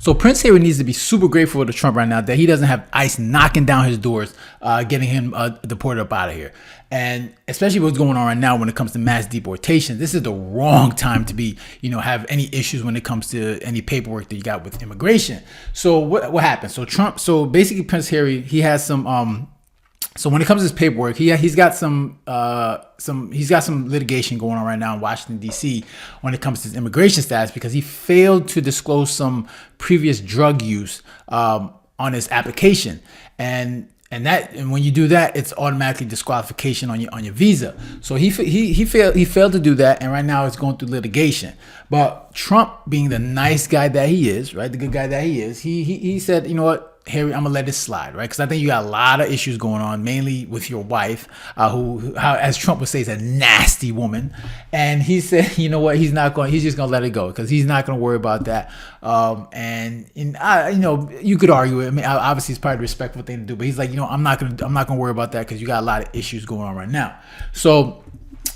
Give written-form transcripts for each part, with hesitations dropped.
So Prince Harry needs to be super grateful to Trump right now that he doesn't have ICE knocking down his doors, getting him deported up out of here. And especially what's going on right now when it comes to mass deportation, this is the wrong time to be, have any issues when it comes to any paperwork that you got with immigration. So what happened? So basically Prince Harry, he has some so when it comes to his paperwork, he's got some litigation going on right now in Washington D.C. when it comes to his immigration status because he failed to disclose some previous drug use on his application, and when you do that, it's automatically disqualification on your visa. So he failed to do that, and right now it's going through litigation. But Trump, being the nice guy that he is, right, the good guy that he is, he said, you know what, Harry, I'm gonna let this slide, right? Because I think you got a lot of issues going on, mainly with your wife, who, as Trump would say, is a nasty woman. And he said, you know what, he's just gonna let it go because he's not gonna worry about that. You could argue it. I mean, obviously it's probably the respectful thing to do, but he's like, I'm not gonna worry about that because you got a lot of issues going on right now. So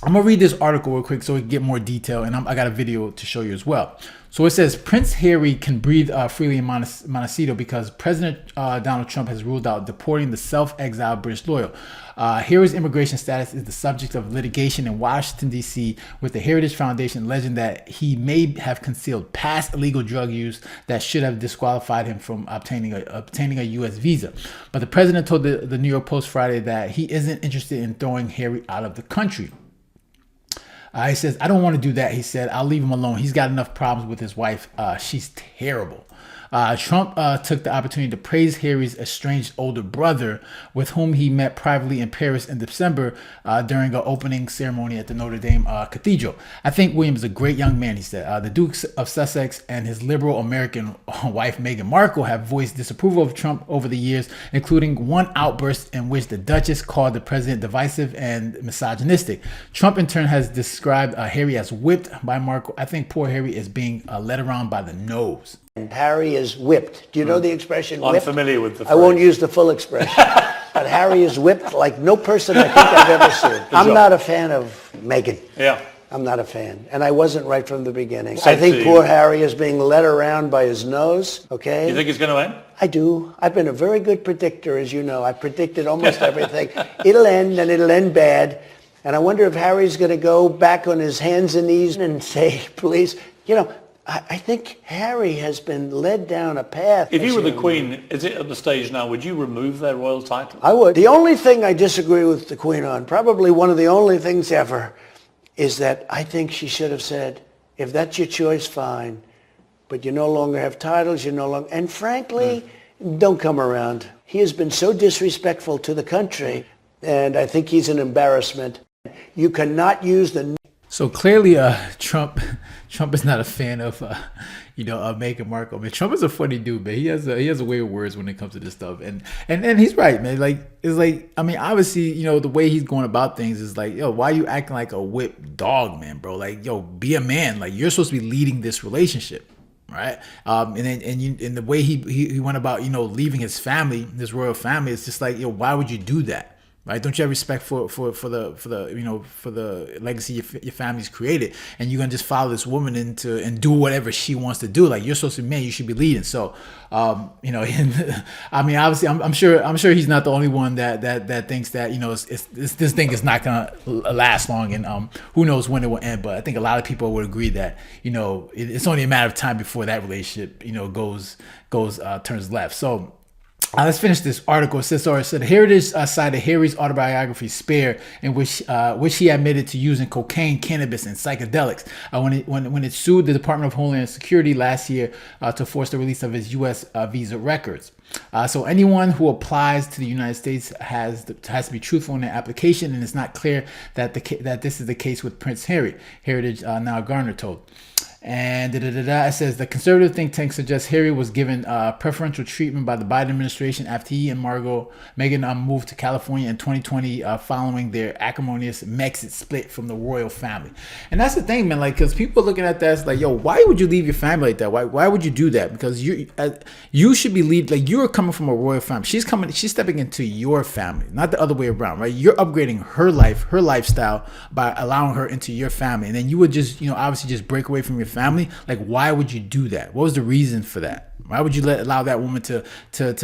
I'm gonna read this article real quick so we can get more detail, and I got a video to show you as well. So it says Prince Harry can breathe freely in Montecito because President Donald Trump has ruled out deporting the self-exiled British loyal. Harry's immigration status is the subject of litigation in Washington, D.C. with the Heritage Foundation alleging that he may have concealed past illegal drug use that should have disqualified him from obtaining a U.S. visa. But the president told the New York Post Friday that he isn't interested in throwing Harry out of the country. He says, I don't want to do that. He said, I'll leave him alone. He's got enough problems with his wife. She's terrible. Trump took the opportunity to praise Harry's estranged older brother, with whom he met privately in Paris in December during an opening ceremony at the Notre Dame Cathedral. I think William is a great young man, he said. The Dukes of Sussex and his liberal American wife, Meghan Markle, have voiced disapproval of Trump over the years, including one outburst in which the Duchess called the president divisive and misogynistic. Trump, in turn, has described Harry as whipped by Markle. I think poor Harry is being led around by the nose. Harry is whipped. Do you know the expression whipped? I'm familiar with the phrase. I won't use the full expression. But Harry is whipped like no person I think I've ever seen. I'm not a fan of Meghan. Yeah. I'm not a fan. And I wasn't right from the beginning. I think poor Harry is being led around by his nose, okay? You think he's going to end? I do. I've been a very good predictor, as you know. I predicted almost everything. It'll end, and it'll end bad. And I wonder if Harry's going to go back on his hands and knees and say, please, I think Harry has been led down a path. If you were the Queen, is it at the stage now, would you remove their royal title? I would. The only thing I disagree with the Queen on, probably one of the only things ever, is that I think she should have said, if that's your choice, fine. But you no longer have titles, and frankly, don't come around. He has been so disrespectful to the country, and I think he's an embarrassment. You cannot use the... So clearly, Trump is not a fan of, Meghan Markle. I mean, Trump is a funny dude, man. He has a way of words when it comes to this stuff, and he's right, man. Obviously, the way he's going about things is like, why are you acting like a whipped dog, man, bro? Like, be a man. Like, you're supposed to be leading this relationship, right? And the way he went about, leaving his family, his royal family, it's just like, why would you do that? Right? Don't you have respect for the legacy your family's created, and you're gonna just follow this woman and do whatever she wants to do? Like, you're supposed to be man, you should be leading. So, I mean, obviously, I'm sure he's not the only one that thinks that this thing is not gonna last long, and who knows when it will end. But I think a lot of people would agree that it's only a matter of time before that relationship turns left. So. Let's finish this article. It says, the Heritage cited Harry's autobiography, Spare, in which he admitted to using cocaine, cannabis, and psychedelics when it sued the Department of Homeland Security last year to force the release of his U.S. visa records. So anyone who applies to the United States has to be truthful in their application, and it's not clear that this is the case with Prince Harry, Heritage now Garner told. And it says the conservative think tank suggests Harry was given preferential treatment by the Biden administration after he and Meghan moved to California in 2020 following their acrimonious Brexit split from the royal family. And that's the thing, man. Like, because people are looking at that as like, why would you leave your family like that? Why would you do that? Because you should be like, you're coming from a royal family. She's stepping into your family, not the other way around, right? You're upgrading her life, her lifestyle by allowing her into your family, and then you would just obviously just break away from your family. Like, why would you do that? What was the reason for that? Why would you allow that woman to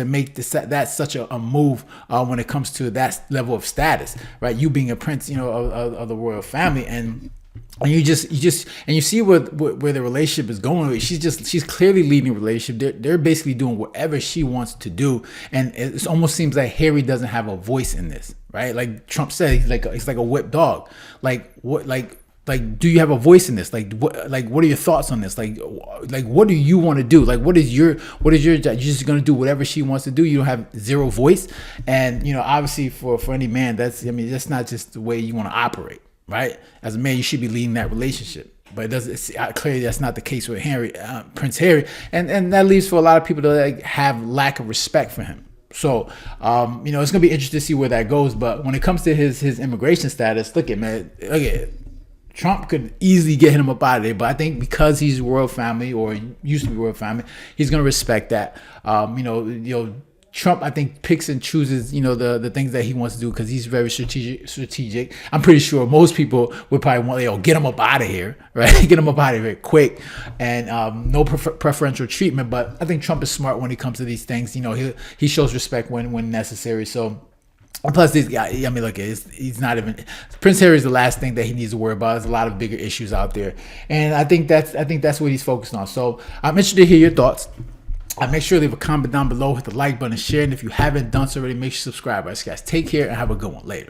make that such a move when it comes to that level of status, right? You being a prince, of the royal family, and you see where the relationship is going. She's clearly leading the relationship. They're basically doing whatever she wants to do, and it almost seems like Harry doesn't have a voice in this, right? Like Trump said, he's like a whipped dog. Like what? Like, do you have a voice in this? Like, what are your thoughts on this? Like, what do you want to do? Like, what is your job? You're just going to do whatever she wants to do. You don't have zero voice. And, obviously for any man, that's not just the way you want to operate, right? As a man, you should be leading that relationship. But clearly that's not the case with Prince Harry. And that leaves for a lot of people to have lack of respect for him. So, it's going to be interesting to see where that goes. But when it comes to his immigration status, look at Trump could easily get him up out of there, but I think because he's royal family, or used to be royal family, he's gonna respect that. Trump, I think, picks and chooses, the things that he wants to do because he's very strategic. I'm pretty sure most people would probably want, get him up out of here, right? Get him up out of here quick, and no preferential treatment. But I think Trump is smart when it comes to these things. He shows respect when necessary. So. And plus, this guy, look, he's not even. Prince Harry is the last thing that he needs to worry about. There's a lot of bigger issues out there, and I think that's what he's focused on. So I'm interested to hear your thoughts. Make sure to leave a comment down below, hit the like button, share, and if you haven't done so already, make sure you subscribe. All right, guys, take care and have a good one. Later.